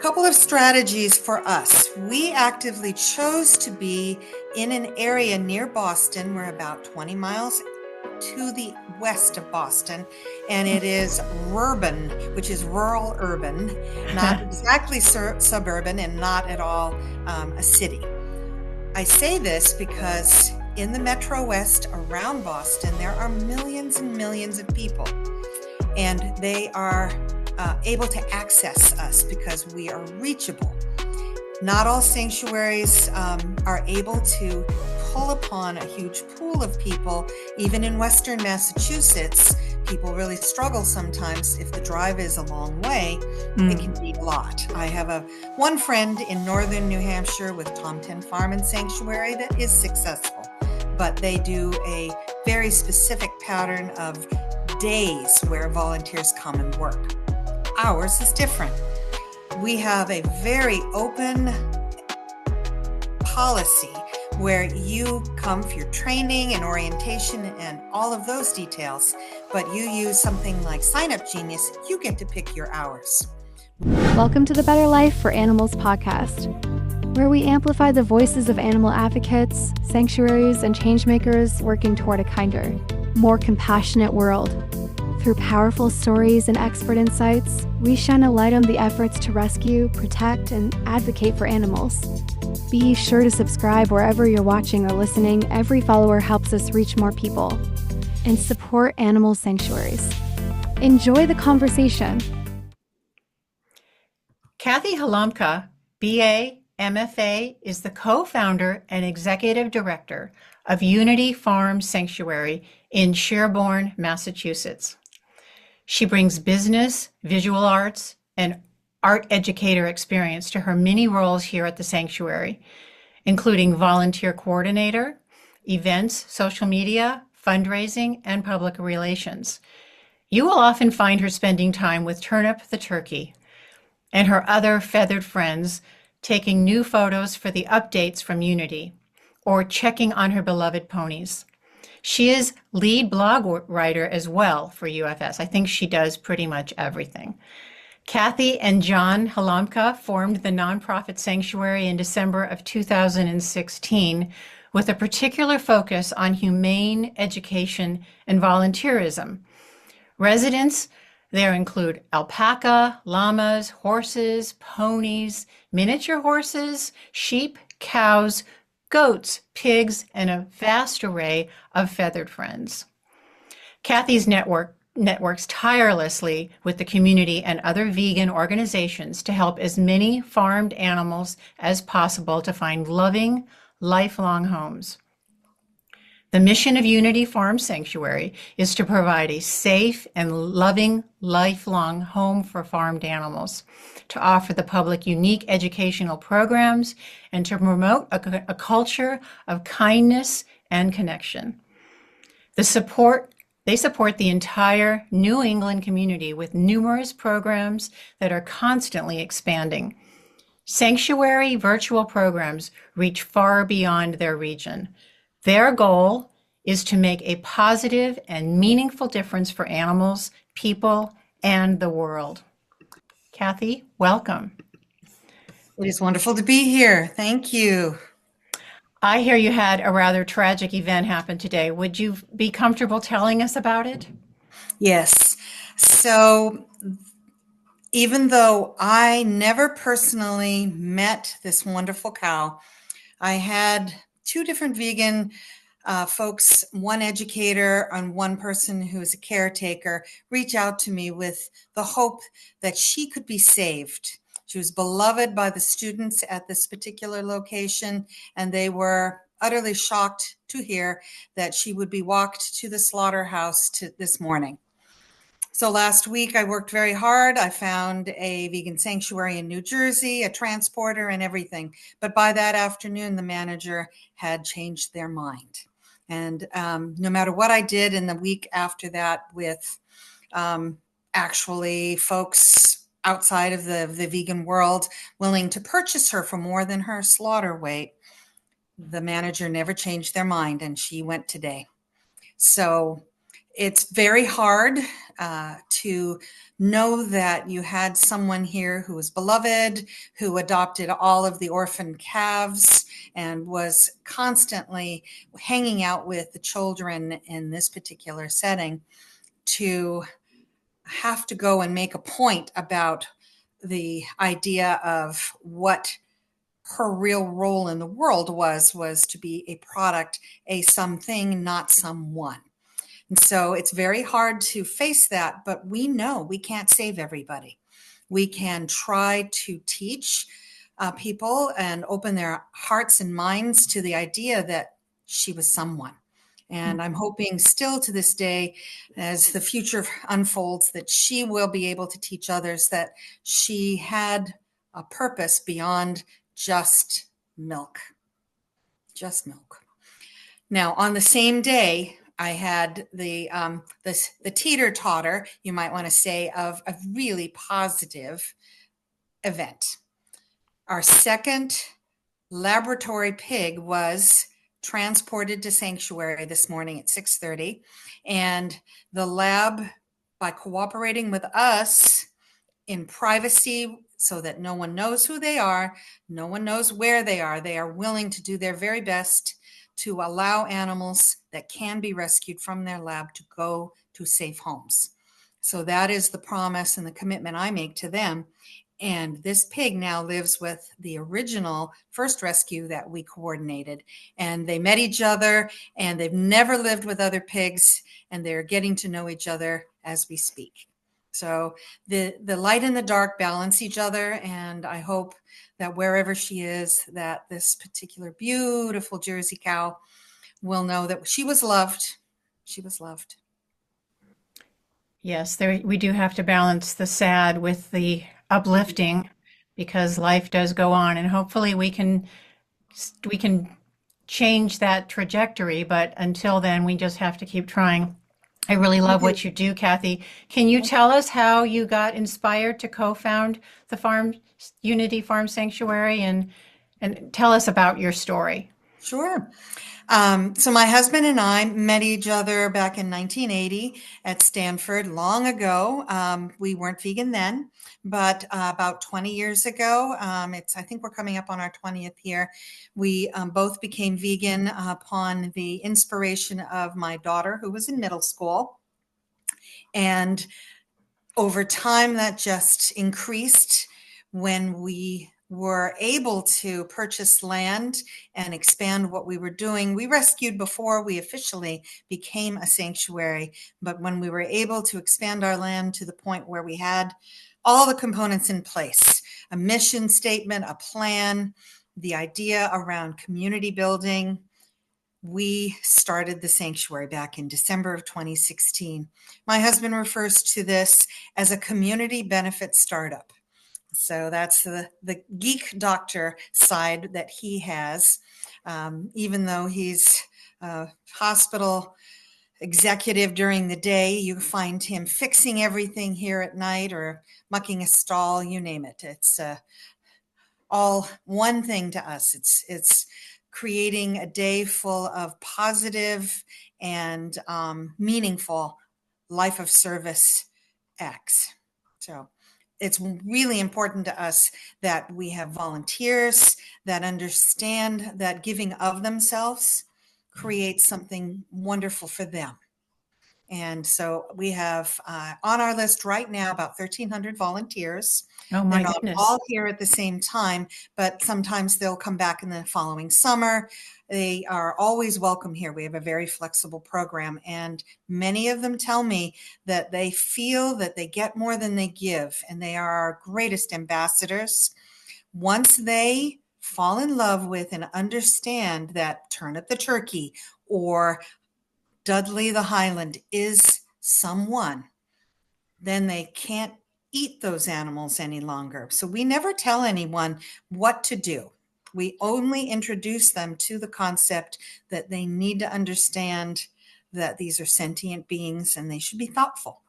Couple of strategies for us. We actively chose to be in an area near Boston. We're about 20 miles to the west of Boston, and it is urban, which is rural urban, not exactly suburban and not at all a city. I say this because in the Metro West around Boston, there are millions and millions of people, and they are able to access us because we are reachable. Not all sanctuaries are able to pull upon a huge pool of people. Even in Western Massachusetts, people really struggle sometimes. If the drive is a long way, it can be a lot. I have one friend in northern New Hampshire with Tomten Farm and Sanctuary that is successful, but they do a very specific pattern of days where volunteers come and work. Ours is different. We have a very open policy where you come for your training and orientation and all of those details, but you use something like Sign Up Genius, you get to pick your hours. Welcome to the Better Life for Animals podcast, where we amplify the voices of animal advocates, sanctuaries, and changemakers working toward a kinder, more compassionate world. Through powerful stories and expert insights, we shine a light on the efforts to rescue, protect, and advocate for animals. Be sure to subscribe wherever you're watching or listening. Every follower helps us reach more people. And support animal sanctuaries. Enjoy the conversation. Kathy Halamka, BA, MFA, is the co-founder and executive director of Unity Farm Sanctuary in Sherborn, Massachusetts. She brings business, visual arts, and art educator experience to her many roles here at the sanctuary, including volunteer coordinator, events, social media, fundraising, and public relations. You will often find her spending time with Turnip the turkey and her other feathered friends, taking new photos for the updates from Unity, or checking on her beloved ponies. She is lead blog writer as well for UFS. I think she does pretty much everything. Kathy and John Halamka formed the nonprofit sanctuary in December of 2016 with a particular focus on humane education and volunteerism. Residents there include alpaca, llamas, horses, ponies, miniature horses, sheep, cows, goats, pigs, and a vast array of feathered friends. Kathy's networks tirelessly with the community and other vegan organizations to help as many farmed animals as possible to find loving, lifelong homes. The mission of Unity Farm Sanctuary is to provide a safe and loving, lifelong home for farmed animals, to offer the public unique educational programs, and to promote a culture of kindness and connection. They support the entire New England community with numerous programs that are constantly expanding. Sanctuary virtual programs reach far beyond their region. Their goal is to make a positive and meaningful difference for animals, people, and the world. Kathy, welcome. It is wonderful to be here. Thank you. I hear you had a rather tragic event happen today. Would you be comfortable telling us about it? Yes. So even though I never personally met this wonderful cow, I had two different vegan folks, one educator and one person who is a caretaker, reach out to me with the hope that she could be saved. She was beloved by the students at this particular location, and they were utterly shocked to hear that she would be walked to the slaughterhouse this morning. So last week I worked very hard. I found a vegan sanctuary in New Jersey, a transporter and everything. But by that afternoon, the manager had changed their mind. And no matter what I did in the week after that with actually folks outside of the vegan world willing to purchase her for more than her slaughter weight, the manager never changed their mind, and she went today. So It's very hard to know that you had someone here who was beloved, who adopted all of the orphan calves and was constantly hanging out with the children in this particular setting, to have to go and make a point about the idea of what her real role in the world was to be a product, a something, not someone. And so it's very hard to face that, but we know we can't save everybody. We can try to teach people and open their hearts and minds to the idea that she was someone. And I'm hoping still to this day, as the future unfolds, that she will be able to teach others that she had a purpose beyond just milk. Just milk. Now, on the same day, I had the teeter-totter, you might want to say, of a really positive event. Our second laboratory pig was transported to sanctuary this morning at 6:30, and the lab, by cooperating with us in privacy so that no one knows who they are, no one knows where they are willing to do their very best to allow animals that can be rescued from their lab to go to safe homes. So that is the promise and the commitment I make to them. And this pig now lives with the original first rescue that we coordinated. And they met each other, and they've never lived with other pigs, and they're getting to know each other as we speak. So the light and the dark balance each other, and I hope that wherever she is, that this particular beautiful Jersey cow will know that she was loved. She was loved. Yes, we do have to balance the sad with the uplifting because life does go on, and hopefully we can change that trajectory, but until then we just have to keep trying. I really love what you do, Kathy. Can you tell us how you got inspired to co-found the Unity Farm Sanctuary, and tell us about your story? Sure. So my husband and I met each other back in 1980 at Stanford long ago. We weren't vegan then, but about 20 years ago, I think we're coming up on our 20th year. We both became vegan upon the inspiration of my daughter, who was in middle school. And over time, that just increased when we were able to purchase land and expand what we were doing. We rescued before we officially became a sanctuary, but when we were able to expand our land to the point where we had all the components in place, a mission statement, a plan, the idea around community building, we started the sanctuary back in December of 2016. My husband refers to this as a community benefit startup. So that's the geek doctor side that he has. Even though he's a hospital executive during the day, you find him fixing everything here at night or mucking a stall, you name it. It's all one thing to us. It's creating a day full of positive and meaningful life of service acts. So it's really important to us that we have volunteers that understand that giving of themselves creates something wonderful for them. And so we have on our list right now about 1,300 volunteers. Oh They're my not goodness. all here at the same time, but sometimes they'll come back in the following summer. They are always welcome here. We have a very flexible program, and many of them tell me that they feel that they get more than they give, and they are our greatest ambassadors. Once they fall in love with and understand that Turnip the Turkey or Dudley the Highland is someone, then they can't eat those animals any longer. So we never tell anyone what to do. We only introduce them to the concept that they need to understand that these are sentient beings and they should be thoughtful.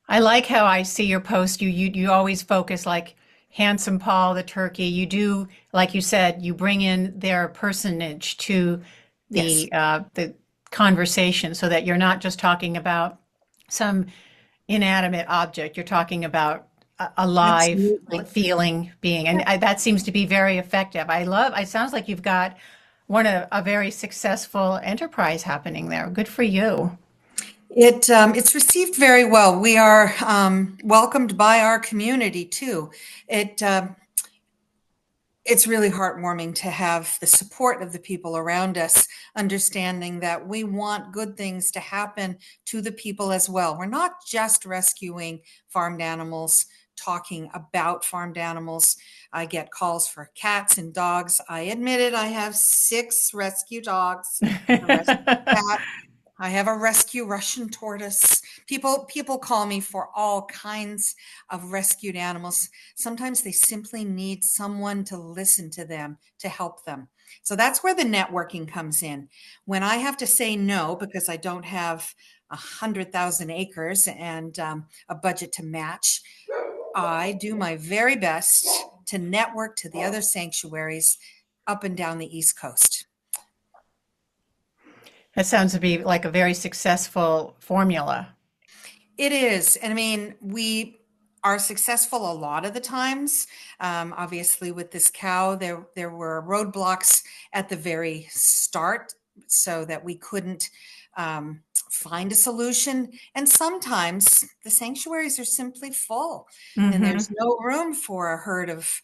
I like how I see your post. You always focus like Handsome Paul the turkey. You do, like you said, you bring in their personage to Yes. the conversation so that you're not just talking about some inanimate object. You're talking about a live Absolutely. feeling being. And that seems to be very effective. It sounds like you've got a very successful enterprise happening there. Good for you. It's received very well. We are welcomed by our community too. It it's really heartwarming to have the support of the people around us, understanding that we want good things to happen to the people as well. We're not just rescuing farmed animals, talking about farmed animals. I get calls for cats and dogs. I admit it, I have 6 rescue dogs, a rescue cat. I have a rescue Russian tortoise. People call me for all kinds of rescued animals. Sometimes they simply need someone to listen to them, to help them. So that's where the networking comes in. When I have to say no because I don't have 100,000 acres and a budget to match, I do my very best to network to the other sanctuaries up and down the East Coast. That sounds to be like a very successful formula. It is. And I mean, we are successful a lot of the times. Obviously, with this cow, there were roadblocks at the very start so that we couldn't find a solution. And sometimes the sanctuaries are simply full and Hmm. there's no room for a herd of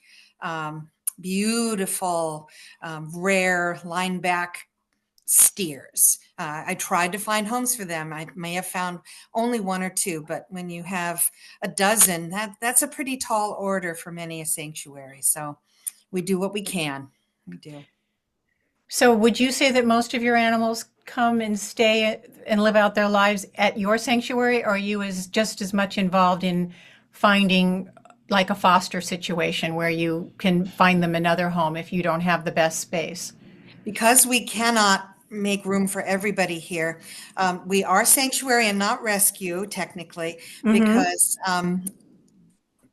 beautiful, rare lineback steers. I tried to find homes for them. I may have found only 1 or 2, but when you have a dozen, that's a pretty tall order for many a sanctuary. So we do what we can. We do. So, would you say that most of your animals come and stay and live out their lives at your sanctuary, or are you just as much involved in finding like a foster situation where you can find them another home if you don't have the best space? Because we cannot make room for everybody here, we are sanctuary and not rescue, technically, Hmm. because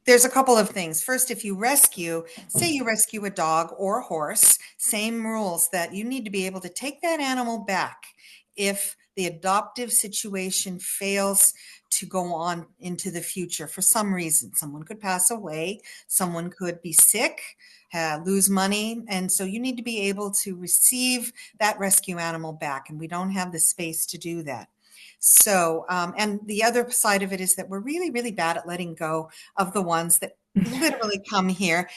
there's a couple of things. First, if you rescue, say you rescue a dog or a horse, same rules that you need to be able to take that animal back if the adoptive situation fails to go on into the future for some reason. Someone could pass away, someone could be sick, lose money. And so you need to be able to receive that rescue animal back. And we don't have the space to do that. So, and the other side of it is that we're really, really bad at letting go of the ones that literally come here.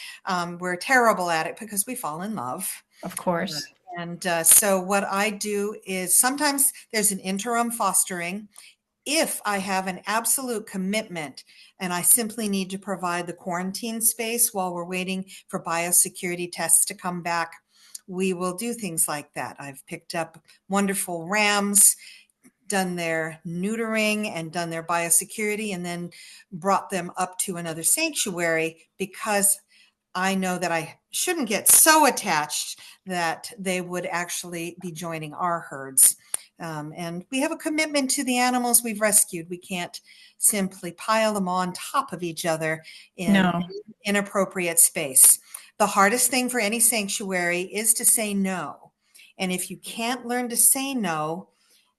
We're terrible at it because we fall in love. Of course. And so, what I do is sometimes there's an interim fostering. If I have an absolute commitment and I simply need to provide the quarantine space while we're waiting for biosecurity tests to come back, we will do things like that. I've picked up wonderful rams, done their neutering and done their biosecurity, and then brought them up to another sanctuary because I know that I shouldn't get so attached that they would actually be joining our herds. And we have a commitment to the animals we've rescued. We can't simply pile them on top of each other in No. inappropriate space. The hardest thing for any sanctuary is to say no. And if you can't learn to say no,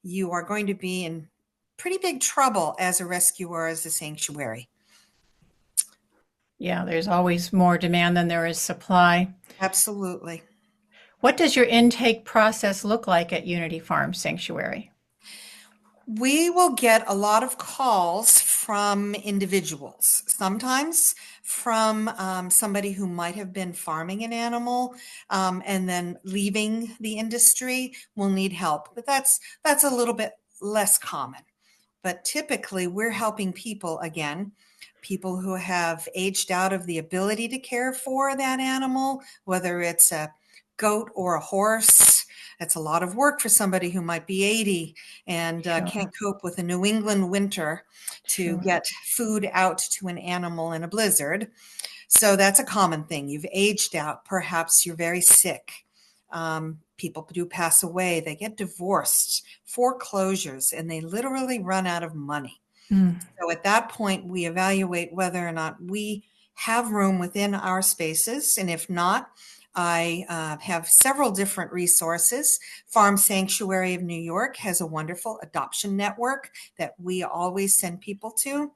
you are going to be in pretty big trouble as a rescuer, as a sanctuary. Yeah, there's always more demand than there is supply. Absolutely. What does your intake process look like at Unity Farm Sanctuary? We will get a lot of calls from individuals, sometimes from somebody who might have been farming an animal and then leaving the industry will need help. But that's a little bit less common. But typically, we're helping people again, people who have aged out of the ability to care for that animal, whether it's a goat or a horse. It's a lot of work for somebody who might be 80 and Sure, can't cope with a New England winter to sure. get food out to an animal in a blizzard. So that's a common thing. You've aged out. Perhaps you're very sick. People do pass away. They get divorced, foreclosures, and they literally run out of money. Mm. So at that point, we evaluate whether or not we have room within our spaces. And if not, I have several different resources. Farm Sanctuary of New York has a wonderful adoption network that we always send people to.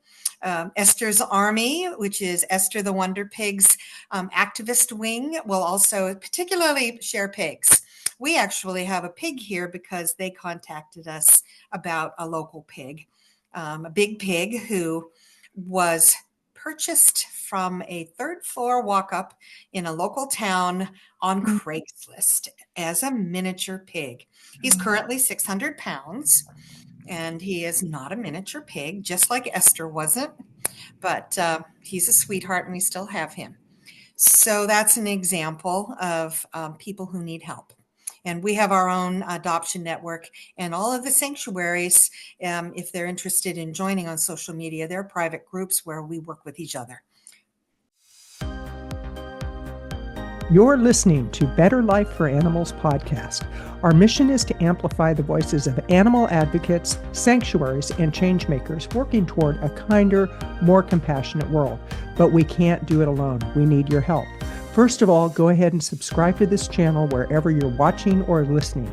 Esther's Army, which is Esther the Wonder Pig's activist wing, will also particularly share pigs. We actually have a pig here because they contacted us about a local pig, a big pig who was purchased from a third floor walk up in a local town on Mm. Craigslist as a miniature pig. He's currently 600 pounds and he is not a miniature pig, just like Esther wasn't, but he's a sweetheart and we still have him. So that's an example of people who need help. And we have our own adoption network, and all of the sanctuaries, if they're interested in joining on social media, they're private groups where we work with each other. You're listening to Better Life for Animals podcast. Our mission is to amplify the voices of animal advocates, sanctuaries, and changemakers working toward a kinder, more compassionate world. But we can't do it alone. We need your help. First of all, go ahead and subscribe to this channel wherever you're watching or listening.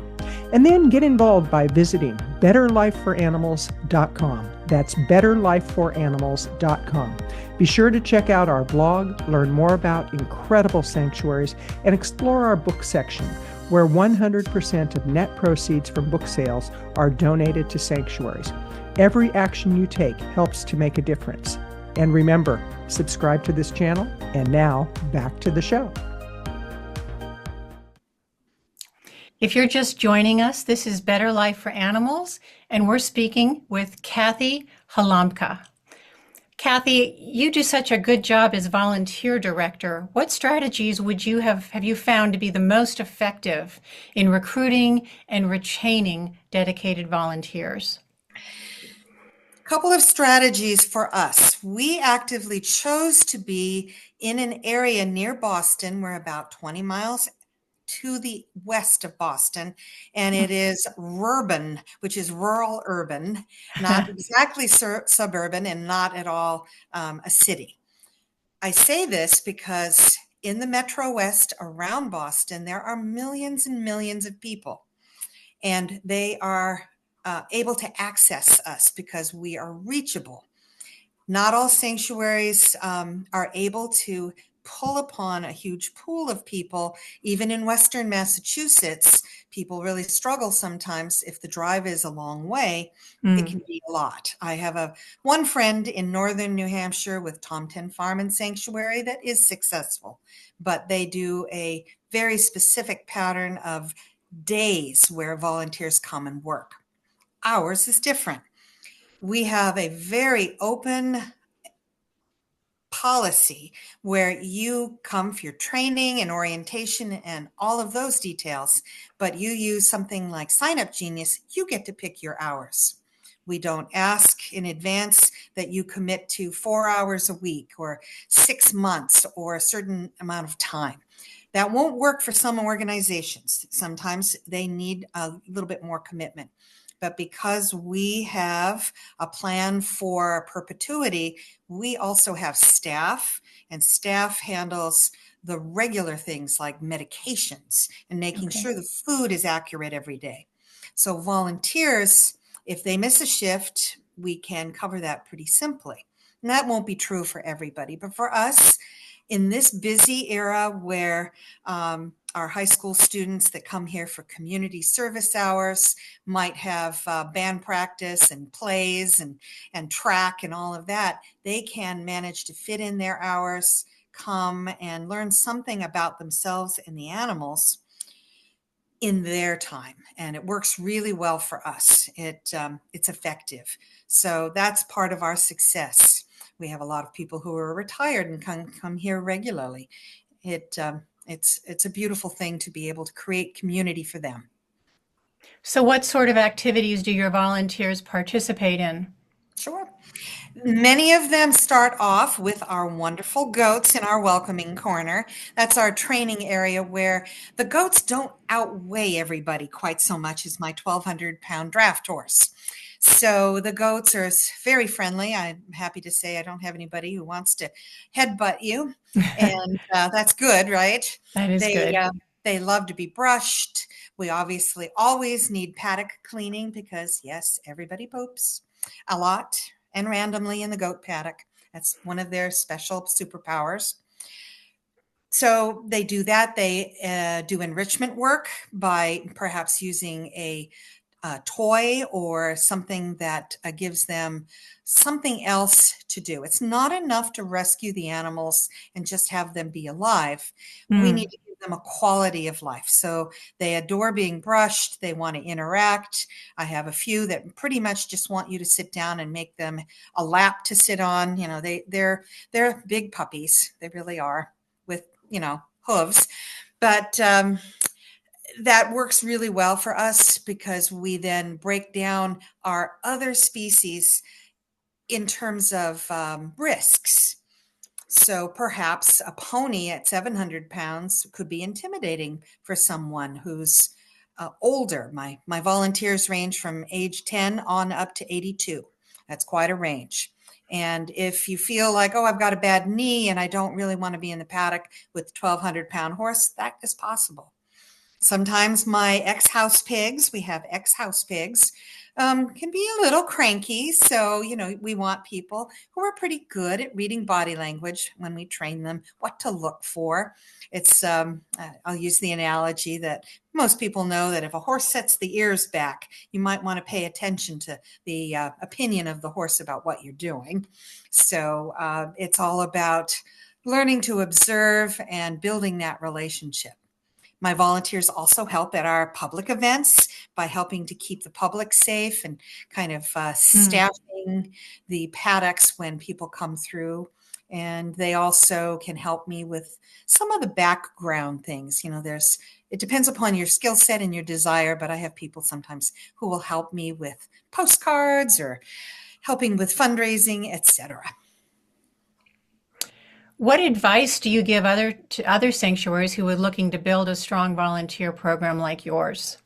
And then get involved by visiting betterlifeforanimals.com. That's betterlifeforanimals.com. Be sure to check out our blog, learn more about incredible sanctuaries, and explore our book section, where 100% of net proceeds from book sales are donated to sanctuaries. Every action you take helps to make a difference. And remember, subscribe to this channel. And now, back to the show. If you're just joining us, this is Better Life for Animals, and we're speaking with Kathy Halamka. Kathy, you do such a good job as volunteer director. What strategies would you have you found to be the most effective in recruiting and retaining dedicated volunteers? Couple of strategies for us. We actively chose to be in an area near Boston. We're about 20 miles to the west of Boston, and it is rurban, which is rural urban, not exactly suburban and not at all a city. I say this because in the Metro West around Boston, there are millions and millions of people, and they are able to access us because we are reachable. Not all sanctuaries are able to pull upon a huge pool of people. Even in Western Massachusetts, people really struggle sometimes if the drive is a long way. It can be a lot. I have one friend in northern New Hampshire with Tom 10 Farm and Sanctuary that is successful, but they do a very specific pattern of days where volunteers come and work. Ours is different. We have a very open policy where you come for your training and orientation and all of those details, but you use something like Sign Up Genius, you get to pick your hours. We don't ask in advance that you commit to 4 hours a week or 6 months or a certain amount of time. That won't work for some organizations. Sometimes they need a little bit more commitment. But because we have a plan for perpetuity, we also have staff, and staff handles the regular things like medications and making sure the food is accurate every day. So volunteers, if they miss a shift, we can cover that pretty simply. And that won't be true for everybody, but for us, in this busy era where our high school students that come here for community service hours might have band practice and plays and track and all of that, they can manage to fit in their hours, come and learn something about themselves and the animals in their time. And it works really well for us. It's effective. So that's part of our success. We have a lot of people who are retired and come here regularly. It's a beautiful thing to be able to create community for them. So what sort of activities do your volunteers participate in? Sure. Many of them start off with our wonderful goats in our welcoming corner. That's our training area where the goats don't outweigh everybody quite so much as my 1,200-pound draft horse. So the goats are very friendly. I'm happy to say I don't have anybody who wants to headbutt you, and that's good, right? That is They good. they love to be brushed. We obviously always need paddock cleaning because yes, everybody poops a lot and randomly in the goat paddock. That's one of their special superpowers. So they do that. They do enrichment work by perhaps using a toy or something that gives them something else to do. It's not enough to rescue the animals and just have them be alive. We need Mm. to give them a quality of life. So they adore being brushed. They want to interact. I have a few that pretty much just want you to sit down and make them a lap to sit on. You know, they're big puppies. They really are with, hooves. But that works really well for us because we then break down our other species in terms of risks. So perhaps a pony at 700 pounds could be intimidating for someone who's older. My volunteers range from age 10 on up to 82. That's quite a range. And if you feel like, oh, I've got a bad knee and I don't really want to be in the paddock with a 1,200-pound horse, that is possible. Sometimes my ex-house pigs, we have ex-house pigs, can be a little cranky. So, we want people who are pretty good at reading body language when we train them what to look for. It's, I'll use the analogy that most people know that if a horse sets the ears back, you might want to pay attention to the opinion of the horse about what you're doing. So it's all about learning to observe and building that relationship. My volunteers also help at our public events by helping to keep the public safe and kind of staffing the paddocks when people come through. And they also can help me with some of the background things. It depends upon your skill set and your desire, but I have people sometimes who will help me with postcards or helping with fundraising, etc. What advice do you give to other sanctuaries who are looking to build a strong volunteer program like yours?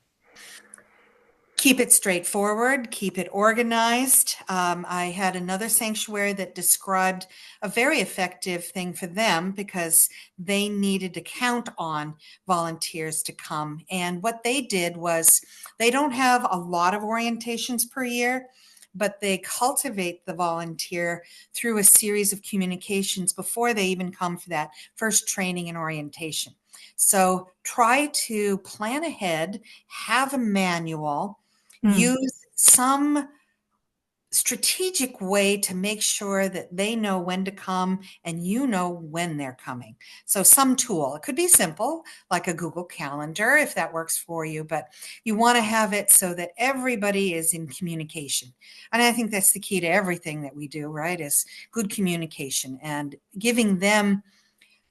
Keep it straightforward, keep it organized. I had another sanctuary that described a very effective thing for them because they needed to count on volunteers to come. And what they did was they don't have a lot of orientations per year, but they cultivate the volunteer through a series of communications before they even come for that first training and orientation. So try to plan ahead, have a manual, use some strategic way to make sure that they know when to come and you know when they're coming. So some tool, it could be simple, like a Google Calendar, if that works for you, but you want to have it so that everybody is in communication. And I think that's the key to everything that we do, right? Is good communication and giving them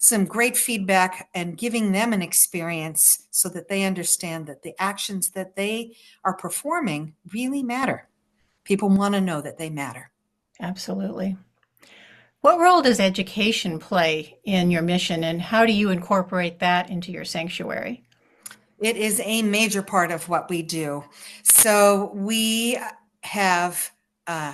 some great feedback and giving them an experience so that they understand that the actions that they are performing really matter. People want to know that they matter. Absolutely. What role does education play in your mission, and how do you incorporate that into your sanctuary? It is a major part of what we do. So we have a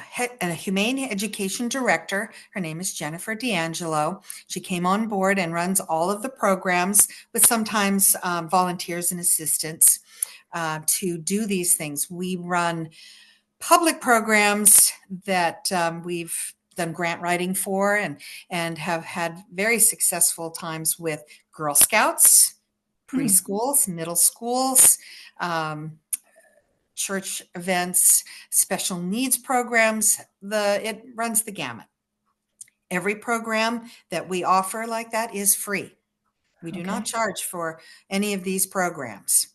humane education director. Her name is Jennifer D'Angelo. She came on board and runs all of the programs with sometimes volunteers and assistants to do these things. We run public programs that we've done grant writing for and have had very successful times with Girl Scouts, preschools, middle schools, church events, special needs programs. It runs the gamut. Every program that we offer like that is free. We do not charge for any of these programs.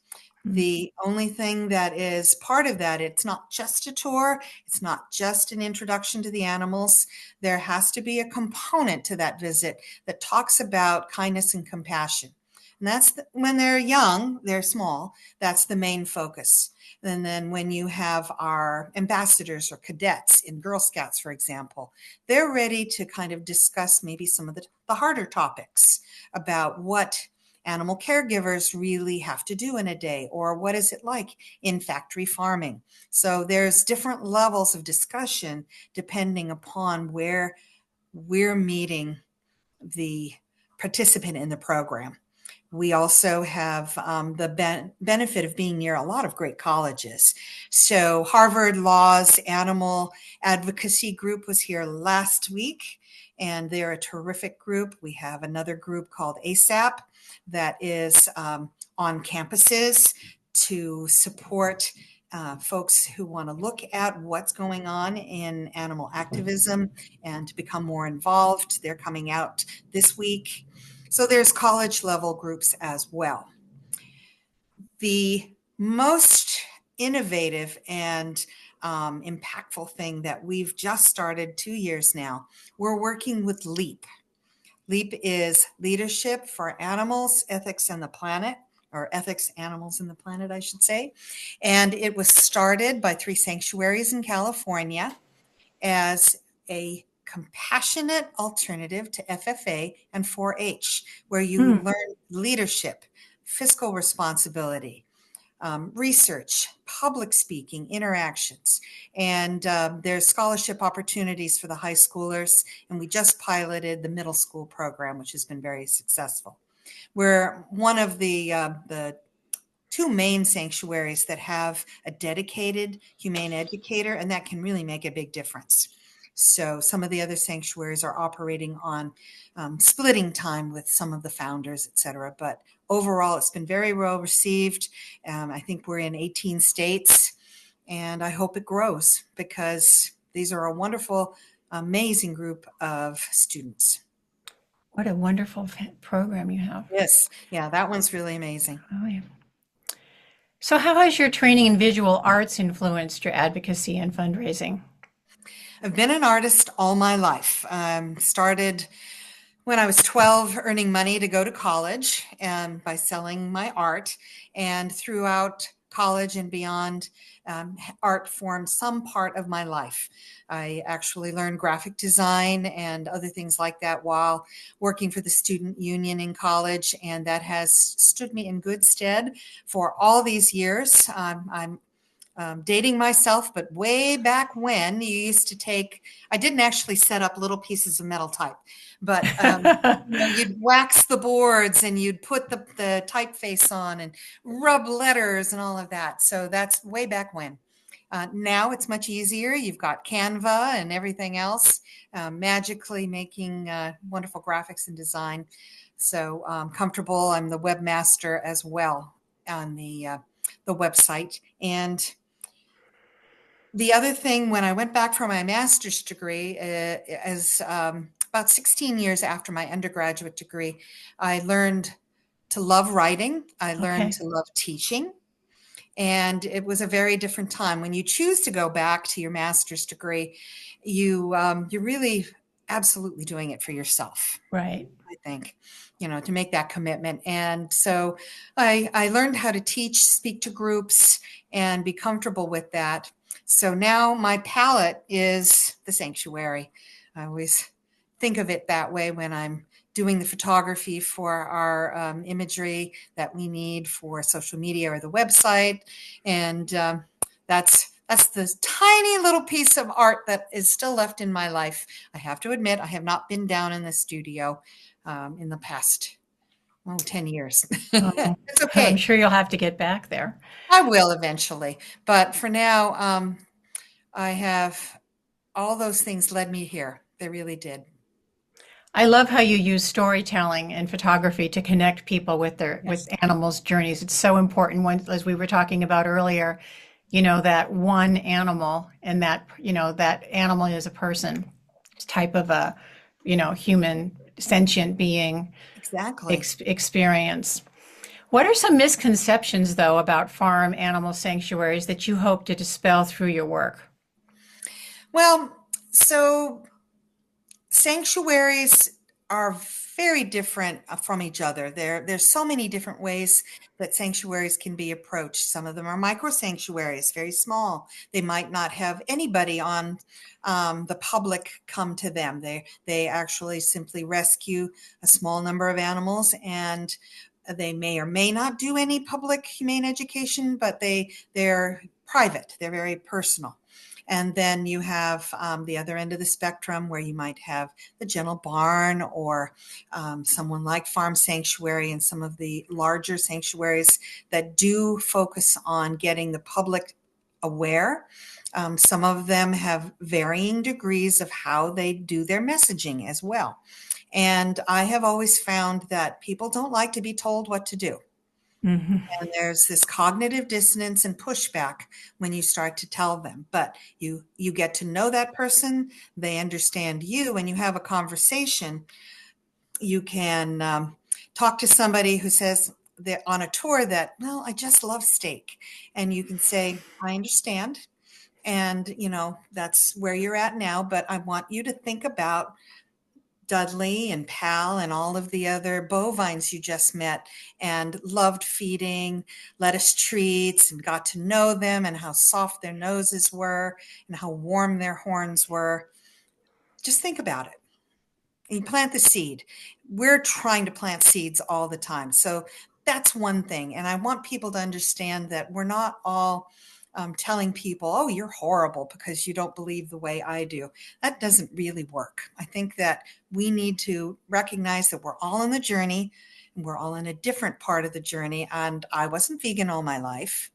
The only thing that is part of that, it's not just a tour, it's not just an introduction to the animals. There has to be a component to that visit that talks about kindness and compassion. And that's when they're young, they're small, that's the main focus. And then when you have our ambassadors or cadets in Girl Scouts, for example, they're ready to kind of discuss maybe some of the harder topics about what animal caregivers really have to do in a day, or what is it like in factory farming. So there's different levels of discussion depending upon where we're meeting the participant in the program. We also have the benefit of being near a lot of great colleges. So Harvard Law's Animal Advocacy Group was here last week, and they're a terrific group. We have another group called ASAP that is on campuses to support folks who want to look at what's going on in animal activism and to become more involved. They're coming out this week. So there's college level groups as well. The most innovative and impactful thing that we've just started 2 years now, we're working with LEAP. LEAP is Leadership for Animals, Ethics, and the Planet, or Ethics, Animals, and the Planet, I should say. And it was started by 3 sanctuaries in California as a compassionate alternative to FFA and 4-H, where you learn leadership, fiscal responsibility, research, public speaking, interactions. And there's scholarship opportunities for the high schoolers. And we just piloted the middle school program, which has been very successful. We're one of the 2 main sanctuaries that have a dedicated humane educator, and that can really make a big difference. So some of the other sanctuaries are operating on splitting time with some of the founders, et cetera. But overall, it's been very well received. I think we're in 18 states, and I hope it grows because these are a wonderful, amazing group of students. What a wonderful program you have. Yes. Yeah, that one's really amazing. Oh, yeah. So how has your training in visual arts influenced your advocacy and fundraising? I've been an artist all my life. Started when I was 12, earning money to go to college and by selling my art. And throughout college and beyond, art formed some part of my life. I actually learned graphic design and other things like that while working for the student union in college, and that has stood me in good stead for all these years. I'm dating myself, but way back when you used to take, I didn't actually set up little pieces of metal type, but you'd wax the boards and you'd put the typeface on and rub letters and all of that. So that's way back when. Now it's much easier. You've got Canva and everything else, magically making wonderful graphics and design. So comfortable. I'm the webmaster as well on the website. And the other thing, when I went back for my master's degree, as about 16 years after my undergraduate degree, I learned to love writing. I learned to love teaching. And it was a very different time. When you choose to go back to your master's degree, you're really absolutely doing it for yourself. Right. I think, to make that commitment. And so I learned how to teach, speak to groups, and be comfortable with that. So now my palette is the sanctuary. I always think of it that way when I'm doing the photography for our imagery that we need for social media or the website. And that's the tiny little piece of art that is still left in my life. I have to admit, I have not been down in the studio in the past 10 years. Oh, It's okay. I'm sure you'll have to get back there. I will eventually. But for now, I have all those things led me here. They really did. I love how you use storytelling and photography to connect people with Yes. with animals' journeys. It's so important when, as we were talking about earlier, that one animal and that animal is a person, type of a, human sentient being Exactly. experience. What are some misconceptions, though, about farm animal sanctuaries that you hope to dispel through your work? Well, so sanctuaries are very different from each other. There's so many different ways that sanctuaries can be approached. Some of them are micro sanctuaries, very small. They might not have anybody on the public come to them. They actually simply rescue a small number of animals and They may or may not do any public humane education, but they're private. They're very personal. And then you have the other end of the spectrum where you might have the Gentle Barn or someone like Farm Sanctuary and some of the larger sanctuaries that do focus on getting the public aware. Some of them have varying degrees of how they do their messaging as well. And I have always found that people don't like to be told what to do. Mhm. And there's this cognitive dissonance and pushback when you start to tell them. But you get to know that person, they understand you, and you have a conversation. You can talk to somebody who says they're on a tour that, well, I just love steak. And you can say, I understand. And, that's where you're at now. But I want you to think about Dudley and Pal and all of the other bovines you just met and loved feeding lettuce treats and got to know them and how soft their noses were and how warm their horns were. Just think about it. And you plant the seed. We're trying to plant seeds all the time. So that's one thing. And I want people to understand that we're not all telling people, oh, you're horrible because you don't believe the way I do. That doesn't really work. I think that we need to recognize that we're all on the journey and we're all in a different part of the journey. And I wasn't vegan all my life.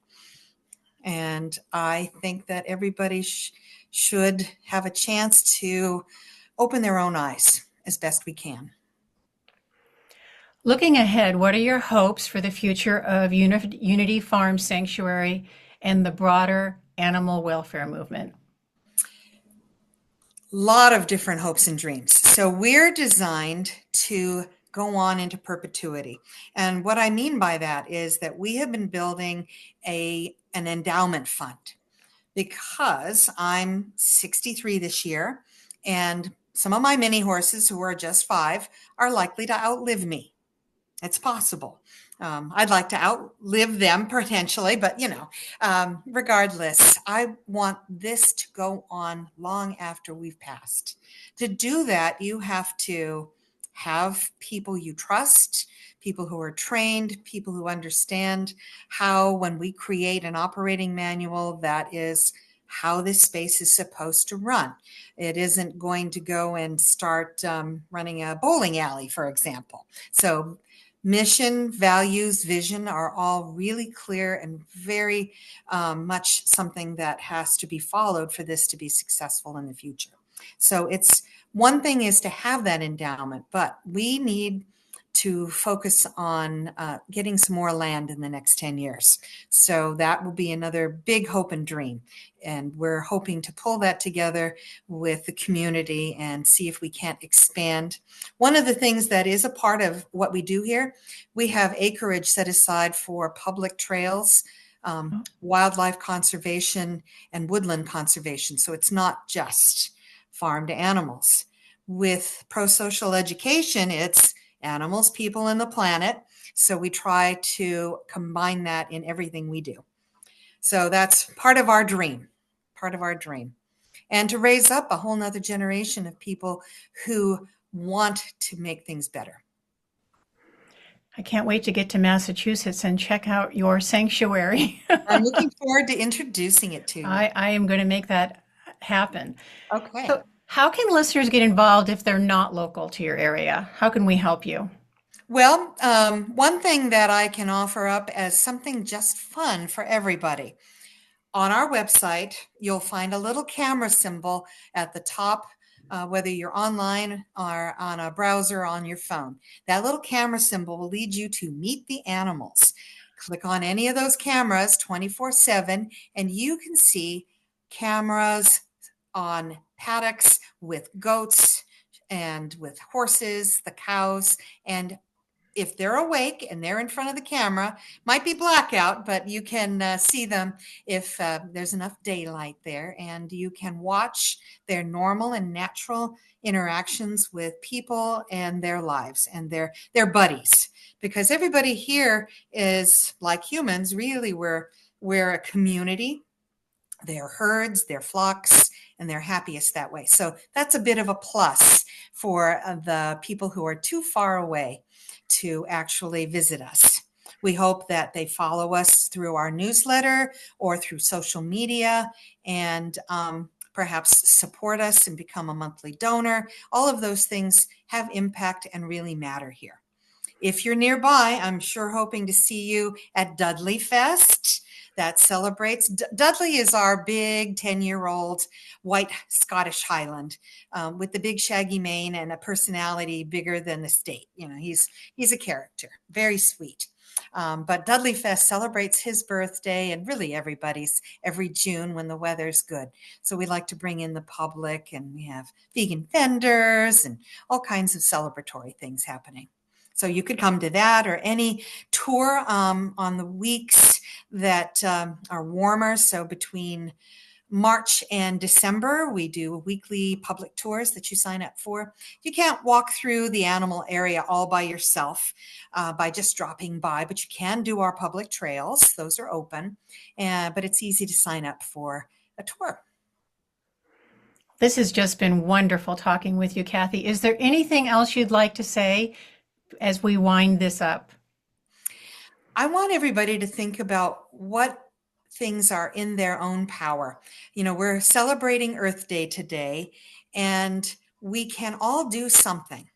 And I think that everybody should have a chance to open their own eyes as best we can. Looking ahead, what are your hopes for the future of Unity Farm Sanctuary and the broader animal welfare movement? Lot of different hopes and dreams. So we're designed to go on into perpetuity. And what I mean by that is that we have been building an endowment fund because I'm 63 this year and some of my mini horses who are just 5 are likely to outlive me. It's possible. I'd like to outlive them potentially, but regardless, I want this to go on long after we've passed. To do that, you have to have people you trust, people who are trained, people who understand how, when we create an operating manual, that is how this space is supposed to run. It isn't going to go and start running a bowling alley, for example. So mission, values, vision are all really clear and very much something that has to be followed for this to be successful in the future. So it's one thing is to have that endowment, but we need to focus on getting some more land in the next 10 years. So that will be another big hope and dream. And we're hoping to pull that together with the community and see if we can't expand. One of the things that is a part of what we do here, we have acreage set aside for public trails, wildlife conservation, and woodland conservation. So it's not just farmed animals. With pro-social education, it's animals, people, and the planet. So we try to combine that in everything we do. So that's part of our dream, And to raise up a whole nother generation of people who want to make things better. I can't wait to get to Massachusetts and check out your sanctuary. I'm looking forward to introducing it to you. I am going to make that happen. Okay. So, how can listeners get involved if they're not local to your area? How can we help you? Well, one thing that I can offer up as something just fun for everybody. On our website, you'll find a little camera symbol at the top, whether you're online or on a browser or on your phone. That little camera symbol will lead you to Meet the Animals. Click on any of those cameras 24/7, and you can see cameras on paddocks with goats and with horses, the cows, and if they're awake and they're in front of the camera, might be blackout, but you can see them if there's enough daylight there, and you can watch their normal and natural interactions with people and their lives and their buddies. Because everybody here is like humans, really, we're a community. their herds, their flocks, and they're happiest that way. So that's a bit of a plus for the people who are too far away to actually visit us. We hope that they follow us through our newsletter or through social media and perhaps support us and become a monthly donor. All of those things have impact and really matter here. If you're nearby, I'm sure hoping to see you at Dudley Fest. That celebrates. Dudley is our big 10-year-old white Scottish Highland with the big shaggy mane and a personality bigger than the state. You know, he's a character, very sweet. But Dudley Fest celebrates his birthday and really everybody's every June when the weather's good. So we like to bring in the public, and we have vegan vendors and all kinds of celebratory things happening. So you could come to that or any tour on the weeks that are warmer. So between March and December, we do weekly public tours that you sign up for. You can't walk through the animal area all by yourself by just dropping by, but you can do our public trails. Those are open, but it's easy to sign up for a tour. This has just been wonderful talking with you, Kathy. Is there anything else you'd like to say as we wind this up? I want everybody to think about what things are in their own power. You know, we're celebrating Earth Day today, and we can all do something.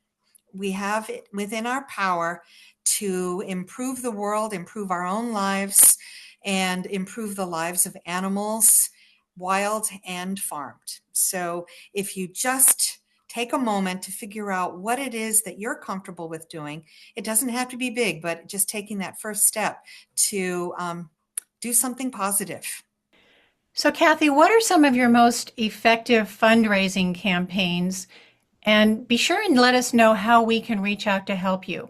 We have it within our power to improve the world, improve our own lives, and improve the lives of animals, wild and farmed. So if you just take a moment to figure out what it is that you're comfortable with doing. It doesn't have to be big, but just taking that first step to do something positive. So, Kathy, what are some of your most effective fundraising campaigns? And be sure and let us know how we can reach out to help you.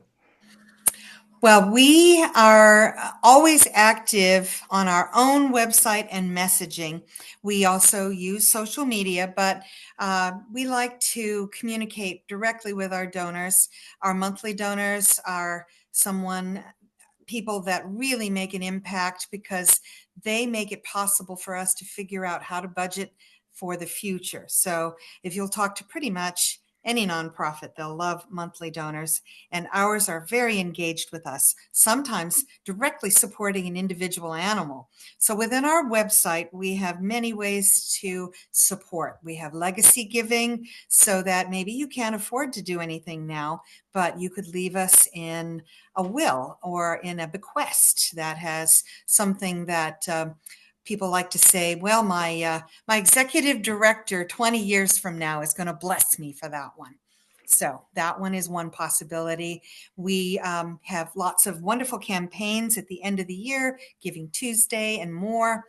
Well, we are always active on our own website and messaging. We also use social media, but we like to communicate directly with our donors. Our monthly donors are people that really make an impact because they make it possible for us to figure out how to budget for the future. So if you'll talk to pretty much any nonprofit, they'll love monthly donors, and ours are very engaged with us, sometimes directly supporting an individual animal. So within our website, we have many ways to support. We have legacy giving, so that maybe you can't afford to do anything now, but you could leave us in a will or in a bequest that has something that people like to say, well, my executive director 20 years from now is going to bless me for that one. So that one is one possibility. We have lots of wonderful campaigns at the end of the year, Giving Tuesday and more.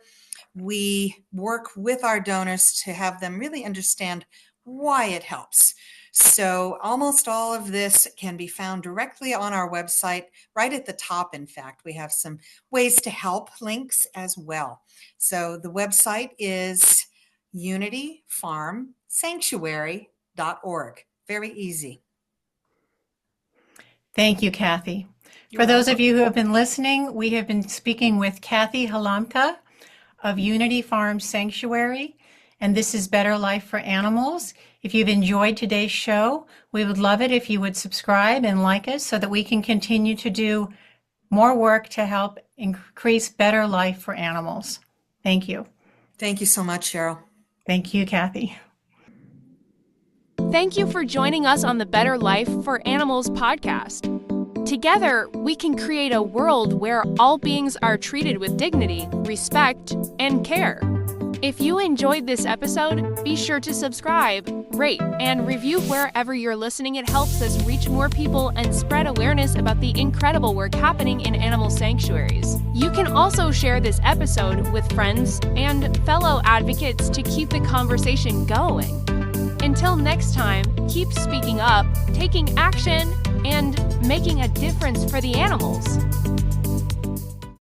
We work with our donors to have them really understand why it helps. So almost all of this can be found directly on our website, right at the top. In fact, we have some ways to help links as well. So the website is unityfarmsanctuary.org. Very easy. Thank you, Kathy. For those of you who have been listening, we have been speaking with Kathy Halamka of Unity Farm Sanctuary, and this is Better Life for Animals. If you've enjoyed today's show, we would love it if you would subscribe and like us so that we can continue to do more work to help increase better life for animals. Thank you. Thank you so much, Cheryl. Thank you, Kathy. Thank you for joining us on the Better Life for Animals podcast. Together, we can create a world where all beings are treated with dignity, respect, and care. If you enjoyed this episode, be sure to subscribe, rate, and review wherever you're listening. It helps us reach more people and spread awareness about the incredible work happening in animal sanctuaries. You can also share this episode with friends and fellow advocates to keep the conversation going. Until next time, keep speaking up, taking action, and making a difference for the animals.